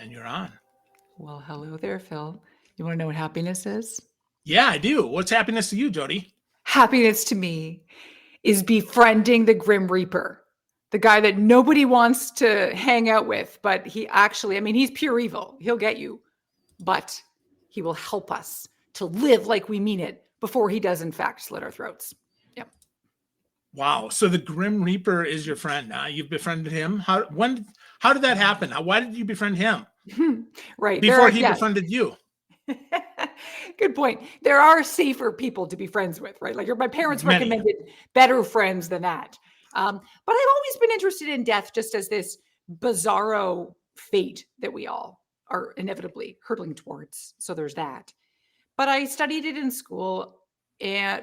and you're on. Well, hello there, Phil. You want to know what happiness is? Yeah, I do. What's happiness to you, Jodi? Happiness to me is befriending the Grim Reaper, the guy that nobody wants to hang out with, but he actually, he's pure evil. He'll get you, but he will help us to live like we mean it before he does, in fact, slit our throats. Yep. Wow. So the Grim Reaper is your friend. You've befriended him. How did that happen? Why did you befriend him? Right. Before he befriended you. Good point. There are safer people to be friends with, right? Like my parents recommended better friends than that. But I've always been interested in death just as this bizarro fate that we all are inevitably hurtling towards. So there's that. But I studied it in school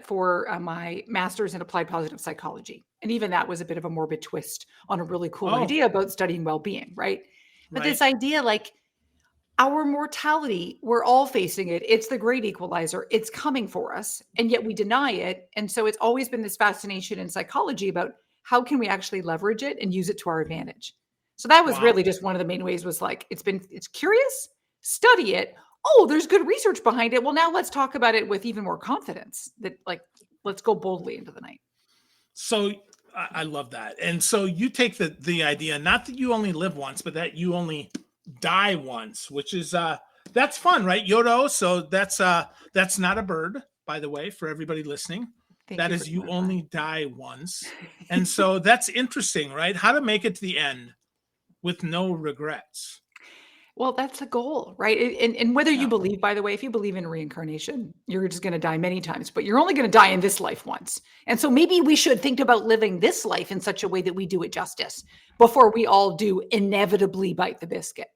for my master's in applied positive psychology. And even that was a bit of a morbid twist on a really cool idea about studying well-being, right? But this idea, like, our mortality, we're all facing it. It's the great equalizer. It's coming for us, and yet we deny it. And so it's always been this fascination in psychology about how can we actually leverage it and use it to our advantage. So that was really just one of the main ways, was like, it's curious, study it. Oh, there's good research behind it. Well, now let's talk about it with even more confidence, that like, let's go boldly into the night. So I love that. And so you take the idea, not that you only live once, but that you only die once, which is that's fun, right? YODO. So that's not a bird, by the way, for everybody listening. That is, you only die once. And so that's interesting, right? How to make it to the end with no regrets. Well, that's a goal, right? And whether you believe, by the way, if you believe in reincarnation, you're just going to die many times, but you're only going to die in this life once. And so maybe we should think about living this life in such a way that we do it justice before we all do inevitably bite the biscuit.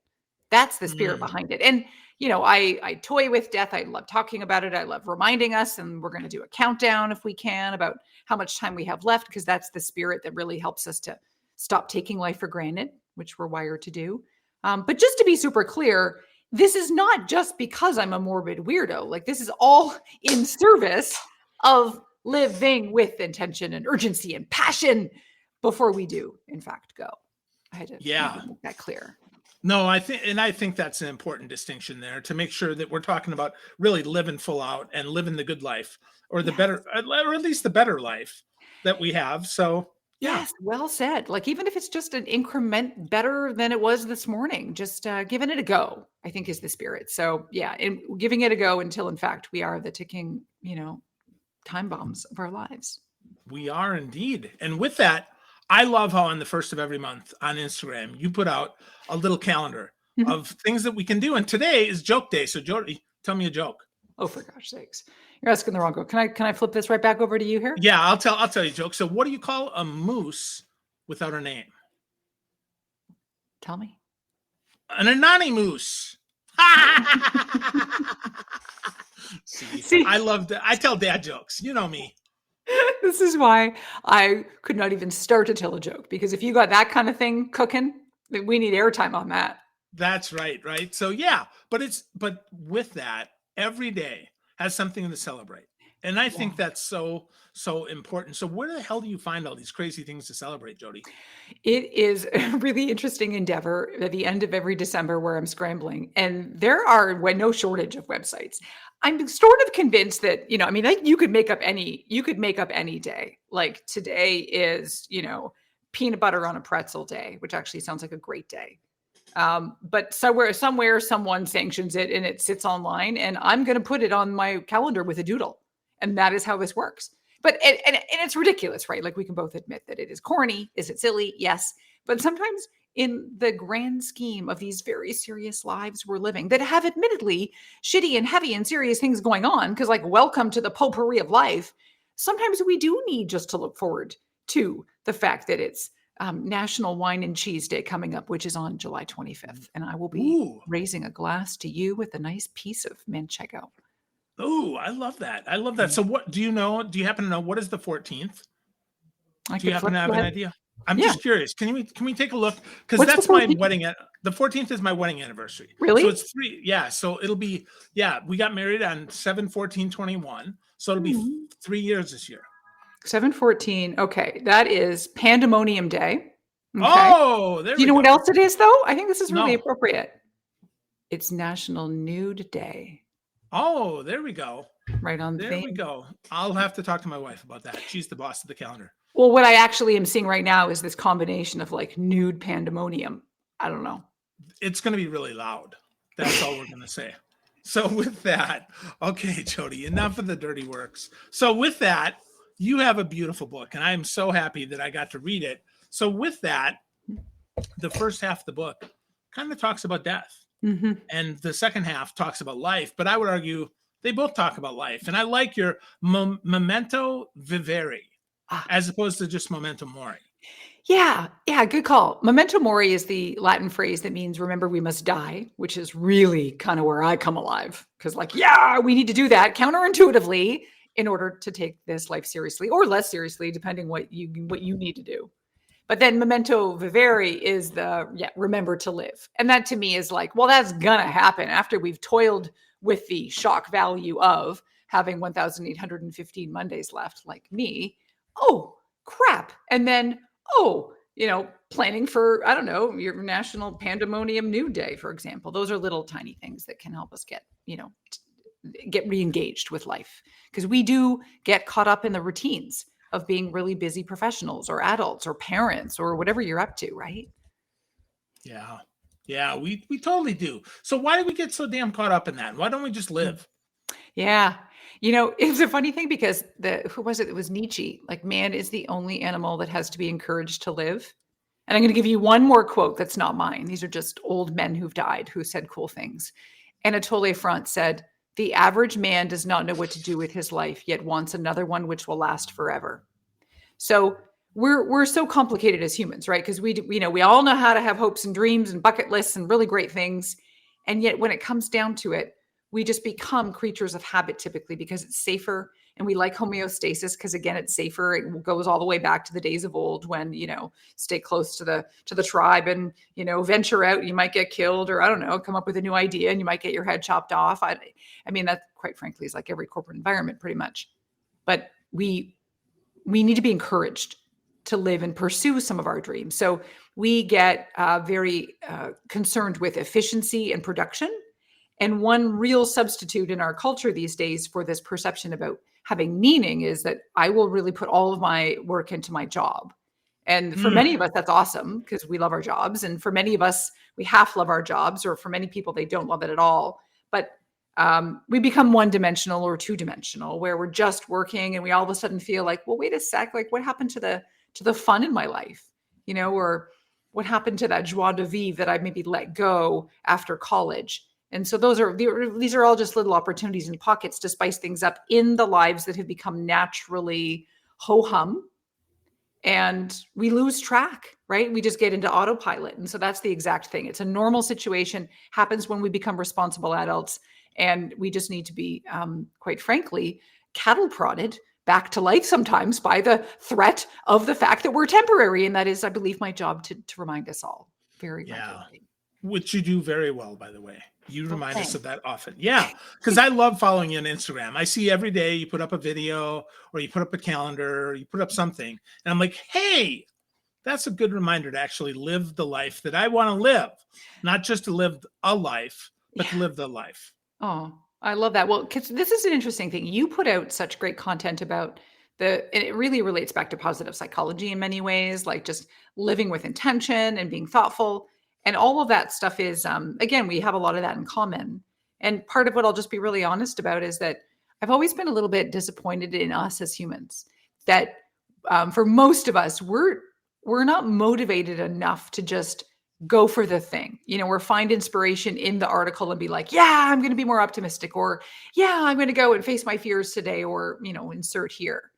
That's the spirit behind it. And, I toy with death. I love talking about it. I love reminding us, and we're going to do a countdown if we can about how much time we have left, because that's the spirit that really helps us to stop taking life for granted, which we're wired to do. But just to be super clear, this is not just because I'm a morbid weirdo. Like, this is all in service of living with intention and urgency and passion before we do, in fact, go. I had to make that clear. No, I think that's an important distinction there, to make sure that we're talking about really living full out and living the good life, or the better, or at least the better life that we have. So yes, well said. Like, even if it's just an increment better than it was this morning, just giving it a go, I think, is the spirit. So and giving it a go until, in fact, we are the ticking, time bombs of our lives. We are indeed. And with that, I love how on the first of every month on Instagram, you put out a little calendar of things that we can do. And today is joke day. So Jodi, tell me a joke. Oh, for gosh sakes. You're asking the wrong girl. Can I flip this right back over to you here? Yeah, I'll tell you a joke. So what do you call a moose without a name? Tell me. An anonymous. See, I love that. I tell dad jokes. You know me. This is why I could not even start to tell a joke, because if you got that kind of thing cooking, we need airtime on that. That's right. So but with that, every day has something to celebrate. And I think that's so important. So where the hell do you find all these crazy things to celebrate, Jodi? It is a really interesting endeavor at the end of every December where I'm scrambling. And there are no shortage of websites. I'm sort of convinced that, you could make up any day. Like, today is, peanut butter on a pretzel day, which actually sounds like a great day. But somewhere, someone sanctions it and it sits online, and I'm going to put it on my calendar with a doodle. And that is how this works. But, and it's ridiculous, right? Like, we can both admit that it is corny. Is it silly? Yes. But sometimes, in the grand scheme of these very serious lives we're living, that have admittedly shitty and heavy and serious things going on, because, like, welcome to the potpourri of life, sometimes we do need just to look forward to the fact that it's National Wine and Cheese Day coming up, which is on July 25th. And I will be raising a glass to you with a nice piece of Manchego. Oh, I love that. So what do you happen to know what is the 14th? Do you happen to have an idea? I'm just curious. Can we take a look? Because that's my wedding. The 14th is my wedding anniversary. Really? So it's 3. Yeah. So it'll be, we got married on 7/14/21. So it'll be 3 years this year. 7/14. Okay. That is Pandemonium Day. Okay. Oh, there we go. Do you know what else it is, though? I think this is really appropriate. It's National Nude Day. Oh, there we go. Right on There we theme. go. I'll have to talk to my wife about that. She's the boss of the calendar. Well, what I actually am seeing right now is this combination of like nude pandemonium. I don't know. It's going to be really loud. That's all we're going to say. So with that, okay, Jodi, enough of the dirty works. So with that, you have a beautiful book, and I am so happy that I got to read it. So with that, the first half of the book kind of talks about death, and the second half talks about life. But I would argue they both talk about life. And I like your memento vivere as opposed to just memento mori. Yeah, good call. Memento mori is the Latin phrase that means remember we must die, which is really kind of where I come alive. Because like, yeah, we need to do that counterintuitively in order to take this life seriously or less seriously, depending what you need to do. But then memento vivere is remember to live. And that to me is like, well, that's gonna happen after we've toiled with the shock value of having 1,815 Mondays left, like me. Oh, crap. And then, planning for, I don't know, your National Pandemonium Nude Day, for example. Those are little tiny things that can help us get re-engaged with life. Because we do get caught up in the routines of being really busy professionals or adults or parents or whatever you're up to, right? Yeah, we totally do. So why do we get so damn caught up in that? Why don't we just live? Yeah. It's a funny thing because who was it? It was Nietzsche. Like, man is the only animal that has to be encouraged to live. And I'm going to give you one more quote that's not mine. These are just old men who've died who said cool things. Anatole France said, "The average man does not know what to do with his life, yet wants another one which will last forever." So we're so complicated as humans, right? Because we all know how to have hopes and dreams and bucket lists and really great things. And yet when it comes down to it, we just become creatures of habit typically because it's safer, and we like homeostasis because again, it's safer. It goes all the way back to the days of old when, stay close to the tribe and, venture out, you might get killed, or I don't know, come up with a new idea and you might get your head chopped off. I mean, that quite frankly is like every corporate environment pretty much. But we need to be encouraged to live and pursue some of our dreams. So we get very concerned with efficiency and production. And one real substitute in our culture these days for this perception about having meaning is that I will really put all of my work into my job. And for many of us, that's awesome because we love our jobs. And for many of us, we half love our jobs, or for many people, they don't love it at all. But we become one-dimensional or two-dimensional where we're just working and we all of a sudden feel like, well, wait a sec, like what happened to the fun in my life, or what happened to that joie de vivre that I maybe let go after college? And so these are all just little opportunities and pockets to spice things up in the lives that have become naturally ho-hum, and we lose track, right? We just get into autopilot. And so that's the exact thing. It's a normal situation, happens when we become responsible adults, and we just need to be, quite frankly, cattle prodded back to life sometimes by the threat of the fact that we're temporary. And that is, I believe, my job to remind us all very regularly. Which you do very well, by the way. You remind us of that often. Yeah, because I love following you on Instagram. I see every day you put up a video or you put up a calendar or you put up something. And I'm like, hey, that's a good reminder to actually live the life that I want to live. Not just to live a life, but to live the life. Oh, I love that. Well, because this is an interesting thing. You put out such great content about and it really relates back to positive psychology in many ways, like just living with intention and being thoughtful. And all of that stuff is, again, we have a lot of that in common. And part of what I'll just be really honest about is that I've always been a little bit disappointed in us as humans, that for most of us, we're not motivated enough to just go for the thing. Or find inspiration in the article and be like, yeah, I'm going to be more optimistic, or yeah, I'm going to go and face my fears today, or, insert here.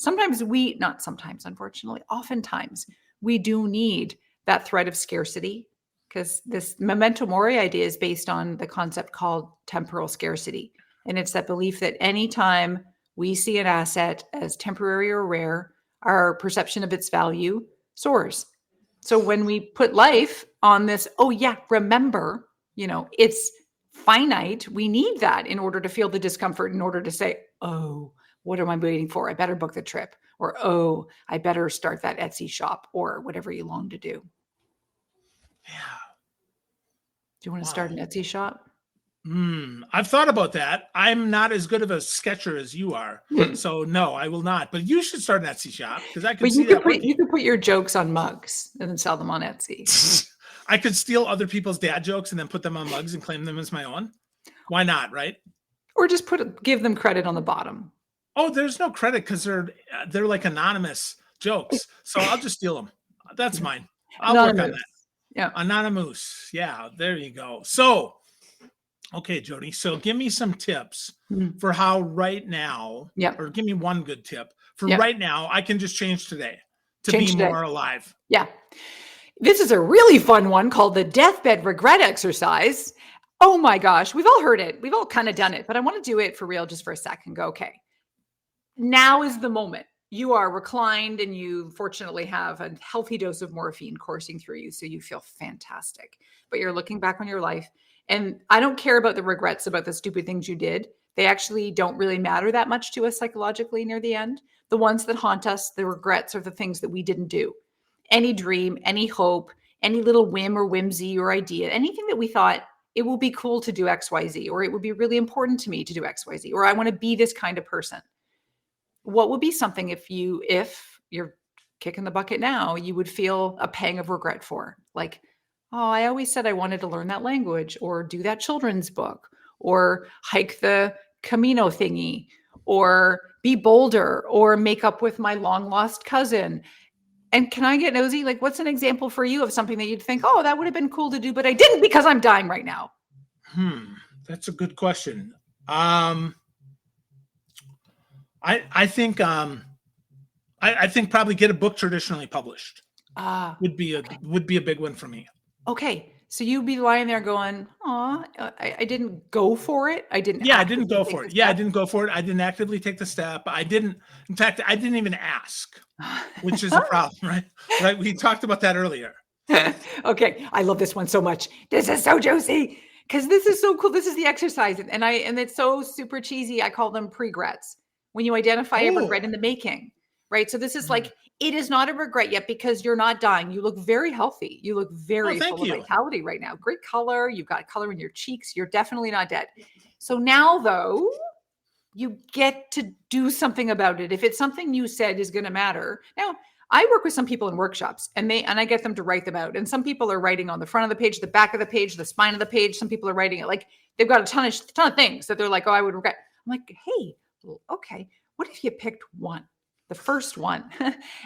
Not sometimes, unfortunately, oftentimes we do need that threat of scarcity. Because this memento mori idea is based on the concept called temporal scarcity. And it's that belief that anytime we see an asset as temporary or rare, our perception of its value soars. So when we put life on this, oh yeah, remember, it's finite. We need that in order to feel the discomfort, in order to say, oh, what am I waiting for? I better book the trip. Or, oh, I better start that Etsy shop, or whatever you long to do. Yeah. Do you want to start Wow. an Etsy shop? I've thought about that. I'm not as good of a sketcher as you are. So no, I will not. But you should start an Etsy shop because I could But see that you working. could put your jokes on mugs and then sell them on Etsy. I could steal other people's dad jokes and then put them on mugs and claim them as my own. Why not, right? Or just give them credit on the bottom. Oh, there's no credit because they're like anonymous jokes. So I'll just steal them. That's mine. I'll work on that. Yeah. Anonymous. Yeah, there you go. So, okay, Jodi. So give me some tips for how right now, or give me one good tip for right now, I can just change today to be more alive. Yeah. This is a really fun one called the deathbed regret exercise. Oh my gosh, we've all heard it. We've all kind of done it, but I want to do it for real just for a second. Go, okay. Now is the moment. You are reclined and you fortunately have a healthy dose of morphine coursing through you, so you feel fantastic. But you're looking back on your life, and I don't care about the regrets about the stupid things you did. They actually don't really matter that much to us psychologically near the end. The ones that haunt us, the regrets, are the things that we didn't do. Any dream, any hope, any little whim or whimsy or idea, anything that we thought it will be cool to do XYZ, or it would be really important to me to do XYZ, or I want to be this kind of person. What would be something if you're kicking the bucket now, you would feel a pang of regret for? Like, oh, I always said I wanted to learn that language, or do that children's book, or hike the Camino thingy, or be bolder, or make up with my long lost cousin. And can I get nosy? Like, what's an example for you of something that you'd think, oh, that would have been cool to do, but I didn't because I'm dying right now? That's a good question. I think I think probably get a book traditionally published would be a big one for me. Okay, so you'd be lying there going, "Oh, I didn't go for it. I didn't." Yeah, I didn't go for it. Yeah, I didn't go for it. I didn't actively take the step. In fact, I didn't even ask, which is a problem, right? Right. We talked about that earlier. Okay, I love this one so much. This is so juicy because this is so cool. This is the exercise, and it's so super cheesy. I call them pregrets. When you identify a regret in the making, right? So this is like, it is not a regret yet because you're not dying. You look very healthy. You look very full of vitality right now. Great color. You've got color in your cheeks. You're definitely not dead. So now, though, you get to do something about it. If it's something you said is going to matter. Now, I work with some people in workshops and I get them to write them out. And some people are writing on the front of the page, the back of the page, the spine of the page. Some people are writing it like they've got a ton of things that they're like, oh, I would regret. I'm like, hey, okay, what if you picked one, the first one?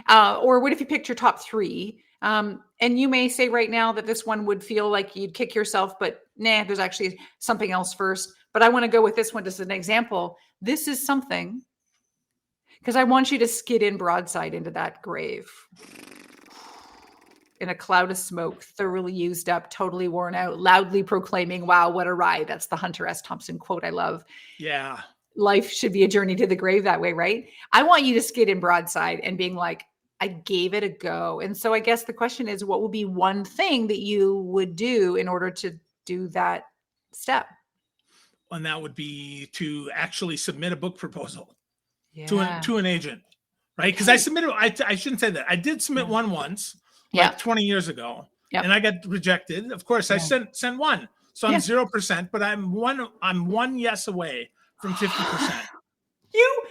Or what if you picked your top three? And you may say right now that this one would feel like you'd kick yourself, but nah, there's actually something else first. But I want to go with this one just as an example. This is something, because I want you to skid in broadside into that grave in a cloud of smoke, thoroughly used up, totally worn out, loudly proclaiming, wow, what a ride. That's the Hunter S. Thompson quote I love. Yeah. Life should be a journey to the grave that way, right? I want you to skid in broadside and being like, I gave it a go. And so I guess the question is, what would be one thing that you would do in order to do that step? And that would be to actually submit a book proposal to an agent, right? Because I shouldn't say that. I did submit one once, like 20 years ago, and I got rejected. Of course, I sent one. So I'm 0%, but I'm one yes away from 50%. You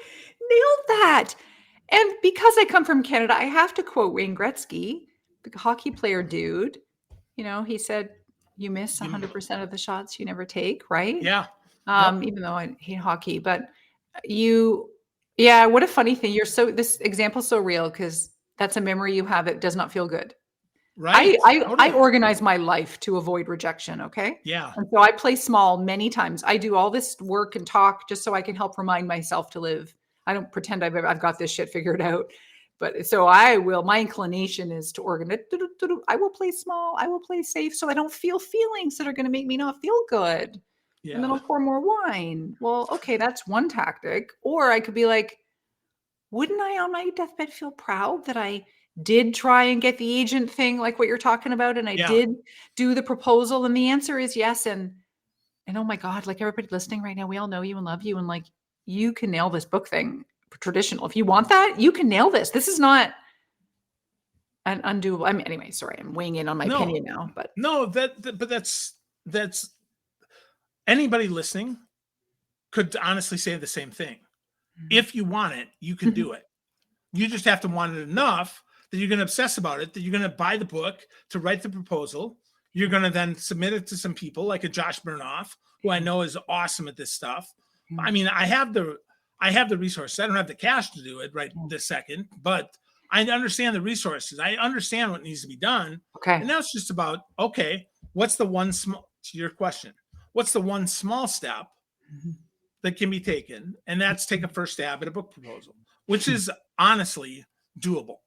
nailed that. And because I come from Canada, I have to quote Wayne Gretzky, the hockey player dude. You know, he said, you miss 100% of the shots you never take, right? Yeah. Even though I hate hockey, but what a funny thing. This example's so real because that's a memory you have that does not feel good. Right. I organize my life to avoid rejection. Okay. Yeah. And so I play small many times. I do all this work and talk just so I can help remind myself to live. I don't pretend I've got this shit figured out, but so my inclination is to organize. I will play small. I will play safe. So I don't feel feelings that are going to make me not feel good. Yeah. And then I'll pour more wine. Well, okay. That's one tactic. Or I could be like, wouldn't I on my deathbed feel proud that I did try and get the agent thing like what you're talking about, and I did do the proposal? And the answer is yes. And oh my God, like everybody listening right now, we all know you and love you, and like you can nail this book thing traditional. If you want that, you can nail this. This is not an undoable. I mean, anyway, sorry, I'm weighing in on my opinion now, but no, but that's that's anybody listening could honestly say the same thing. If you want it, you can do it. You just have to want it enough that you're going to obsess about it, that you're going to buy the book to write the proposal. You're going to then submit it to some people like a Josh Burnoff, who I know is awesome at this stuff. I mean, I have the resources. I don't have the cash to do it right this second, but I understand the resources. I understand what needs to be done. Okay. And now it's just about, okay, what's the one small, to your question, what's the one small step that can be taken? And that's take a first stab at a book proposal, which is honestly doable.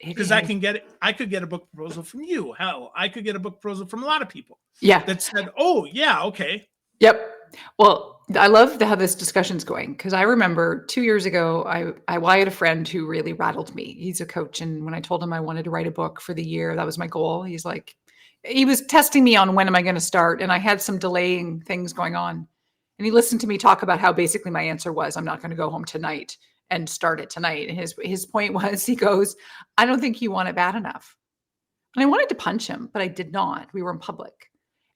Because I could get a book proposal from you. Hell, I could get a book proposal from a lot of people. Yeah. That said, oh yeah, okay. Yep. Well, I love how this discussion's going, because I remember 2 years ago, I had a friend who really rattled me. He's a coach. And when I told him I wanted to write a book for the year, that was my goal. He's like, he was testing me on when am I going to start? And I had some delaying things going on. And he listened to me talk about how basically my answer was, I'm not going to go home tonight and start it tonight. And his point was, he goes, I don't think you want it bad enough. And I wanted to punch him, but I did not. We were in public.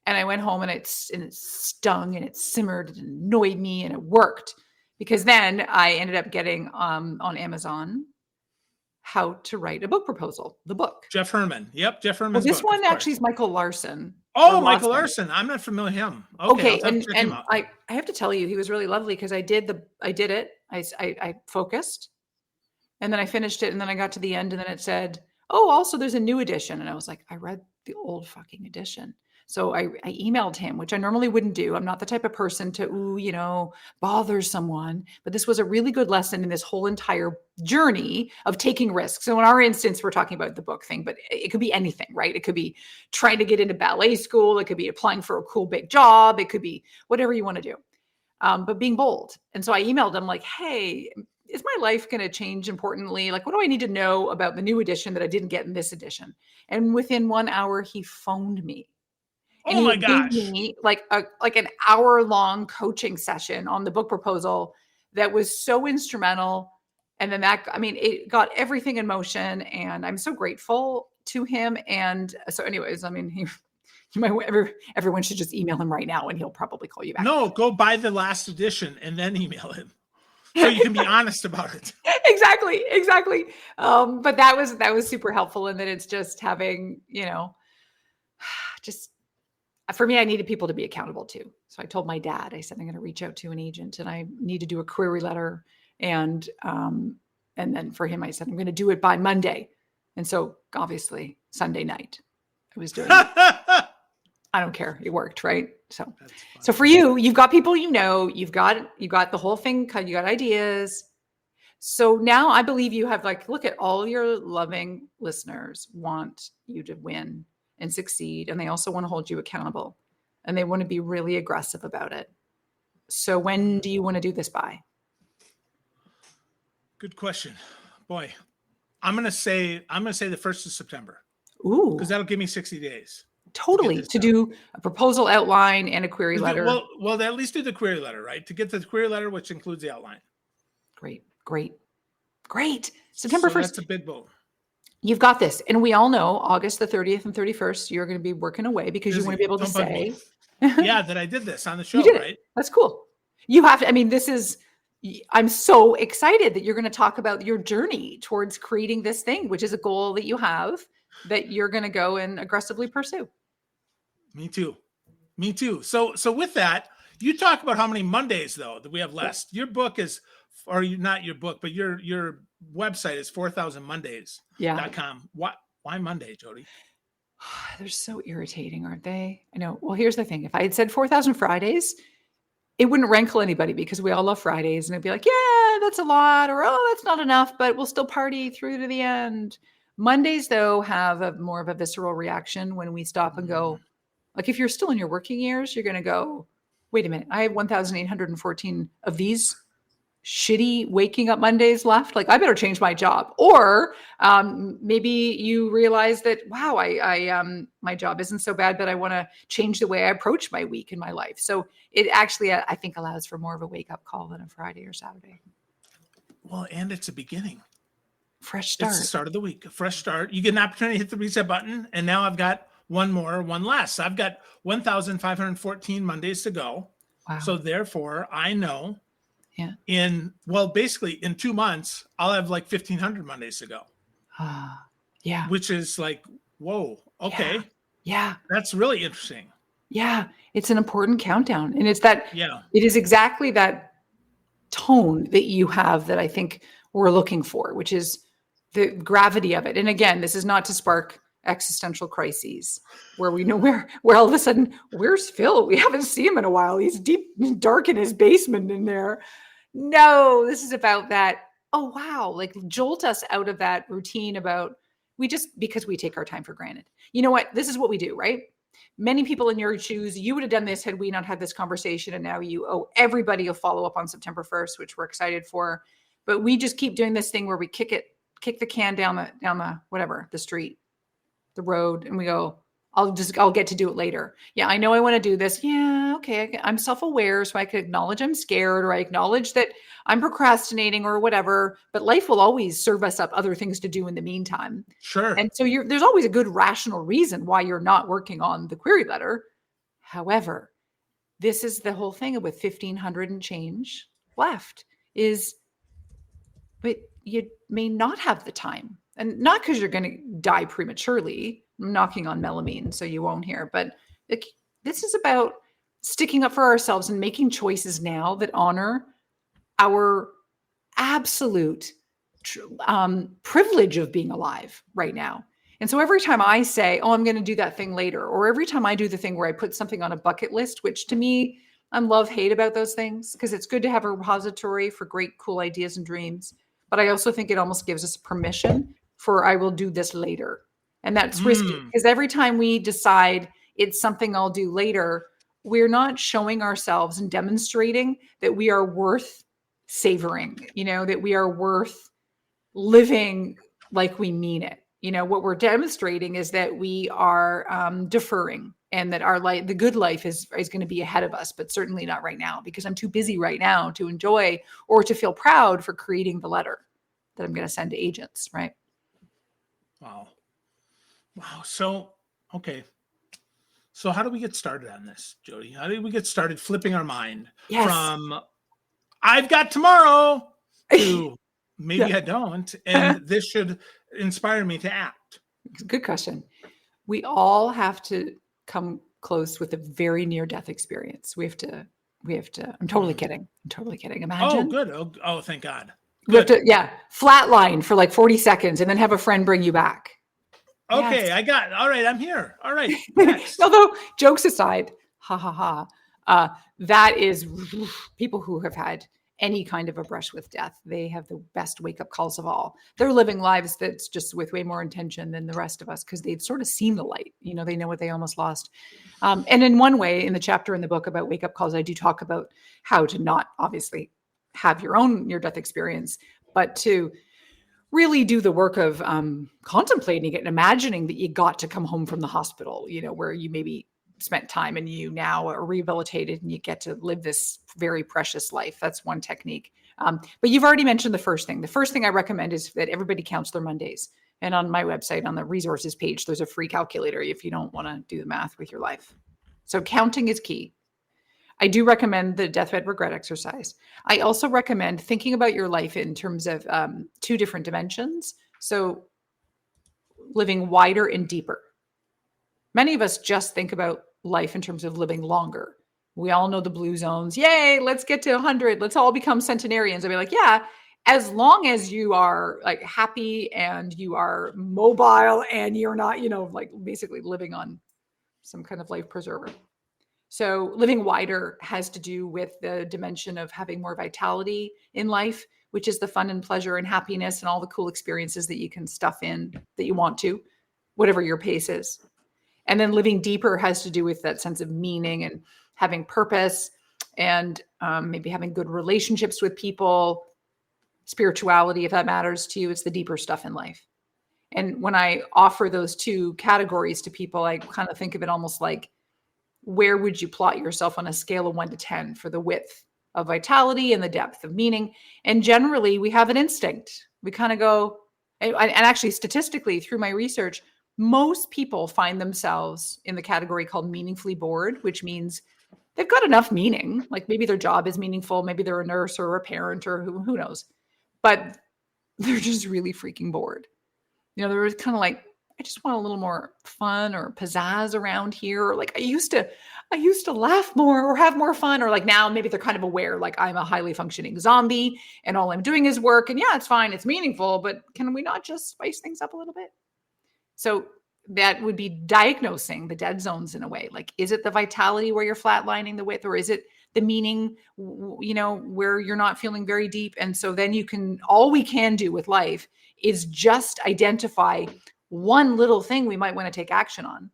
And I went home and it stung and it simmered and annoyed me, and it worked, because then I ended up getting on Amazon How to Write a Book Proposal, the book. Jeff Herman. Yep, Jeff Well, Herman's this book, one actually is Michael Larson. Oh, Michael Larson. I'm not familiar with him. Okay, and I have to tell you, he was really lovely, because I did it. I focused, and then I finished it, and then I got to the end, and then it said, oh, also there's a new edition. And I was like, I read the old fucking edition. So I emailed him, which I normally wouldn't do. I'm not the type of person to, bother someone. But this was a really good lesson in this whole entire journey of taking risks. So in our instance, we're talking about the book thing, but it could be anything, right? It could be trying to get into ballet school. It could be applying for a cool big job. It could be whatever you want to do, but being bold. And so I emailed him like, hey, is my life going to change importantly? Like, what do I need to know about the new edition that I didn't get in this edition? And within 1 hour, he phoned me. And oh my gosh. Gave me like an hour-long coaching session on the book proposal that was so instrumental. And then it got everything in motion, and I'm so grateful to him. And so anyways, you might everyone should just email him right now, and he'll probably call you back. No, go buy the last edition and then email him, so you can be honest about it. Exactly. But that was super helpful. And then it's just having, just for me, I needed people to be accountable too. So I told my dad, I said, I'm going to reach out to an agent, and I need to do a query letter. And then for him, I said, I'm going to do it by Monday. And so obviously Sunday night I was doing it. I don't care. It worked. Right. So for you, you've got people, you've got the whole thing, you got ideas. So now I believe you have, look at all your loving listeners want you to win and succeed. And they also want to hold you accountable, and they want to be really aggressive about it. So when do you want to do this by? Good question. Boy, I'm going to say the 1st of September. Ooh. Because that'll give me 60 days. Totally. To do a proposal outline and a query letter. Well, at least do the query letter, right? To get the query letter, which includes the outline. Great. September 1st. That's a big bowl. You've got this. And we all know August the 30th and 31st, you're going to be working away because you want to be able to say. Yeah, that I did this on the show, right? That's cool. You have to, I'm so excited that you're going to talk about your journey towards creating this thing, which is a goal that you have that you're going to go and aggressively pursue. Me too. So with that, you talk about how many Mondays though that we have left. Your book is, or not your book, but your website is 4000mondays.com. Why Monday, Jodi? They're so irritating, aren't they? I know. Well, here's the thing. If I had said 4000 Fridays, it wouldn't rankle anybody, because we all love Fridays, and it'd be like, yeah, that's a lot, or, oh, that's not enough, but we'll still party through to the end. Mondays, though, have more of a visceral reaction when we stop and go, like, if you're still in your working years, you're going to go, wait a minute, I have 1,814 of these shitty waking up Mondays left. Like, I better change my job. Or maybe you realize that, wow, I my job isn't so bad, but I want to change the way I approach my week in my life. So it actually, I think, allows for more of a wake up call than a Friday or Saturday. Well, and it's a beginning. Fresh start. It's the start of the week, a fresh start. You get an opportunity to hit the reset button. And now I've got one more, one less. I've got 1,514 Mondays to go. Wow. So therefore, I know Yeah. basically in 2 months, I'll have like 1,500 Mondays to go, Yeah. which is like, whoa, okay. Yeah. That's really interesting. Yeah. It's an important countdown. And it's that, Yeah. it is exactly that tone that you have that I think we're looking for, which is the gravity of it. And again, this is not to spark existential crises where we know where all of a sudden, where's Phil? We haven't seen him in a while. He's deep, dark in his basement in there. No, this is about that. Oh, wow. Like jolt us out of that routine about because we take our time for granted. You know what? This is what we do, right? Many people in your shoes, you would have done this had we not had this conversation. And now you owe everybody a follow up on September 1st, which we're excited for. But we just keep doing this thing where we kick the can down the whatever, the street, the road, and we go, I'll get to do it later. Yeah, I know I want to do this. Yeah, okay. I'm self-aware, so I can acknowledge I'm scared, or I acknowledge that I'm procrastinating or whatever, but life will always serve us up other things to do in the meantime. Sure. And so there's always a good rational reason why you're not working on the query letter. However, this is the whole thing with 1,500 and change left but you may not have the time, and not because you're going to die prematurely. I'm knocking on melamine, so you won't hear, but this is about sticking up for ourselves and making choices now that honor our absolute privilege of being alive right now. And so every time I say, oh, I'm going to do that thing later, or every time I do the thing where I put something on a bucket list, which to me, I'm love-hate about those things, because it's good to have a repository for great, cool ideas and dreams. But I also think it almost gives us permission for I will do this later. And that's risky, because every time we decide it's something I'll do later, we're not showing ourselves and demonstrating that we are worth savoring, that we are worth living like we mean it. What we're demonstrating is that we are deferring, and that our life, the good life is going to be ahead of us, but certainly not right now, because I'm too busy right now to enjoy or to feel proud for creating the letter that I'm going to send to agents. Right. Wow. So, okay. So how do we get started on this, Jodi? How did we get started flipping our mind from I've got tomorrow to maybe I don't, and this should inspire me to act? Good question. We all have to come close with a very near-death experience. We have to, I'm totally kidding. Imagine. Oh, good. Oh, thank God. We have to, flatline for like 40 seconds and then have a friend bring you back. Okay, yes. All right, I'm here. All right. Although, jokes aside, that is people who have had any kind of a brush with death. They have the best wake-up calls of all. They're living lives that's just with way more intention than the rest of us, because they've sort of seen the light. They know what they almost lost. And in one way, in the chapter in the book about wake-up calls, I do talk about how to not obviously have your own near-death experience, but to really do the work of contemplating it and imagining that you got to come home from the hospital, where you maybe spent time and you now are rehabilitated and you get to live this very precious life. That's one technique. But you've already mentioned the first thing. The first thing I recommend is that everybody counts their Mondays. And on my website, on the resources page, there's a free calculator if you don't want to do the math with your life. So counting is key. I do recommend the deathbed regret exercise. I also recommend thinking about your life in terms of 2 different dimensions. So living wider and deeper. Many of us just think about life in terms of living longer. We all know the blue zones. Yay, let's get to 100. Let's all become centenarians. I'd be like, yeah, as long as you are like happy and you are mobile and you're not, like basically living on some kind of life preserver. So living wider has to do with the dimension of having more vitality in life, which is the fun and pleasure and happiness and all the cool experiences that you can stuff in that you want to, whatever your pace is. And then living deeper has to do with that sense of meaning and having purpose, and maybe having good relationships with people, spirituality, if that matters to you. It's the deeper stuff in life. And when I offer those 2 categories to people, I kind of think of it almost like, where would you plot yourself on a scale of 1 to 10 for the width of vitality and the depth of meaning? And generally, we have an instinct. We kind of go, and actually statistically through my research, most people find themselves in the category called meaningfully bored, which means they've got enough meaning. Like maybe their job is meaningful, maybe they're a nurse or a parent or who knows, but they're just really freaking bored. They're kind of like, I just want a little more fun or pizzazz around here. Or like I used to laugh more or have more fun. Or like now maybe they're kind of aware, like I'm a highly functioning zombie and all I'm doing is work. And yeah, it's fine. It's meaningful, but can we not just spice things up a little bit? So that would be diagnosing the dead zones in a way. Like, is it the vitality where you're flatlining the width, or is it the meaning, where you're not feeling very deep? And so then all we can do with life is just identify one little thing we might want to take action on.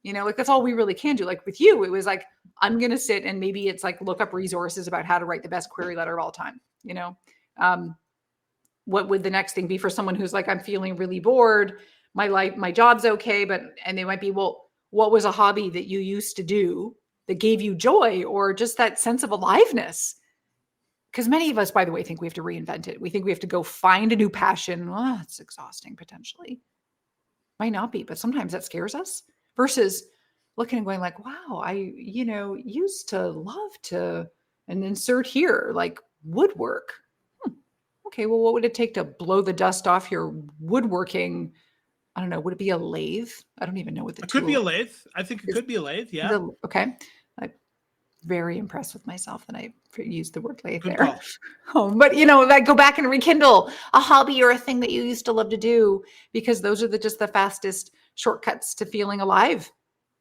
Like that's all we really can do. Like with you, it was like, I'm going to sit and maybe it's like look up resources about how to write the best query letter of all time. What would the next thing be for someone who's like, I'm feeling really bored. My job's okay, and they might be, well, what was a hobby that you used to do that gave you joy or just that sense of aliveness? Because many of us, by the way, think we have to reinvent it. We think we have to go find a new passion. Well, it's exhausting potentially. Might not be, but sometimes that scares us versus looking and going like, wow, I, used to love to, and insert here, like woodwork. Okay, well, what would it take to blow the dust off your woodworking? I don't know. Would it be a lathe? I don't even know what the It could be a lathe. I think it could be a lathe. Yeah. Okay. I'm very impressed with myself that I used the word lathe Good there. But like go back and rekindle a hobby or a thing that you used to love to do, because those are just the fastest shortcuts to feeling alive.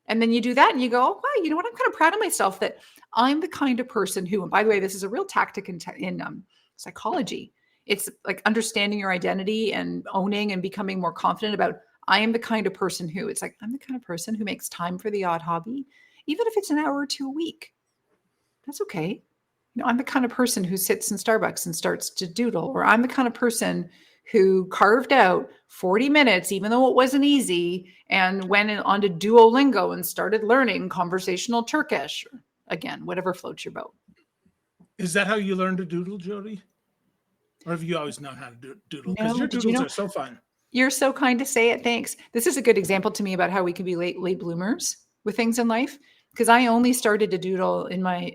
And then you do that and you go, oh, wow, you know what? I'm kind of proud of myself that I'm the kind of person who, and by the way, this is a real tactic in psychology. It's like understanding your identity and owning and becoming more confident about, I am the kind of person who, it's like, I'm the kind of person who makes time for the odd hobby, even if it's an hour or two a week. That's okay. I'm the kind of person who sits in Starbucks and starts to doodle, or I'm the kind of person who carved out 40 minutes, even though it wasn't easy, and went onto Duolingo and started learning conversational Turkish. Again, whatever floats your boat. Is that how you learned to doodle, Jodi? Or have you always known how to doodle? Because No, your doodles are so fun. You're so kind to say it. Thanks. This is a good example to me about how we can be late bloomers with things in life. Because I only started to doodle in my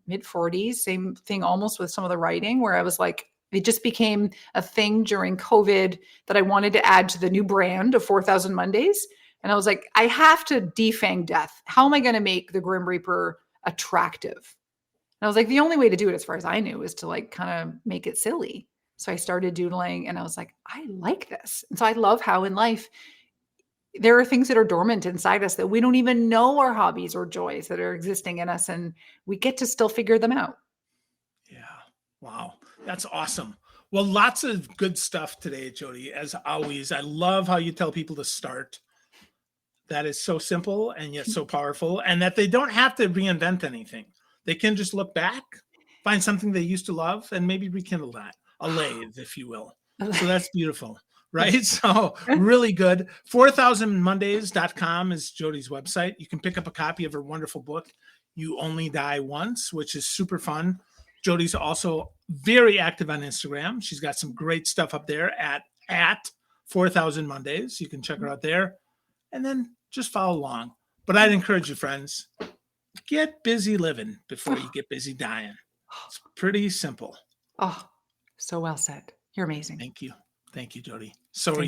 mid 40s. Same thing almost with some of the writing, where I was like, it just became a thing during COVID that I wanted to add to the new brand of 4,000 Mondays. And I was like, I have to defang death. How am I going to make the Grim Reaper attractive? And I was like, the only way to do it, as far as I knew, is to like kind of make it silly. So I started doodling and I was like, I like this. And so I love how in life, there are things that are dormant inside us that we don't even know are hobbies or joys that are existing in us. And we get to still figure them out. Yeah. Wow. That's awesome. Well, lots of good stuff today, Jodi. As always, I love how you tell people to start. That is so simple and yet so powerful, and that they don't have to reinvent anything. They can just look back, find something they used to love, and maybe rekindle that. A lathe, if you will. So that's beautiful, right? So really good. 4000mondays.com is Jodi's website. You can pick up a copy of her wonderful book, You Only Die Once, which is super fun. Jodi's also very active on Instagram. She's got some great stuff up there at 4000 Mondays. You can check her out there and then just follow along. But I'd encourage you, friends, get busy living before you get busy dying. It's pretty simple. Oh, so well said. You're amazing. Thank you. Thank you, Jodi. So are you.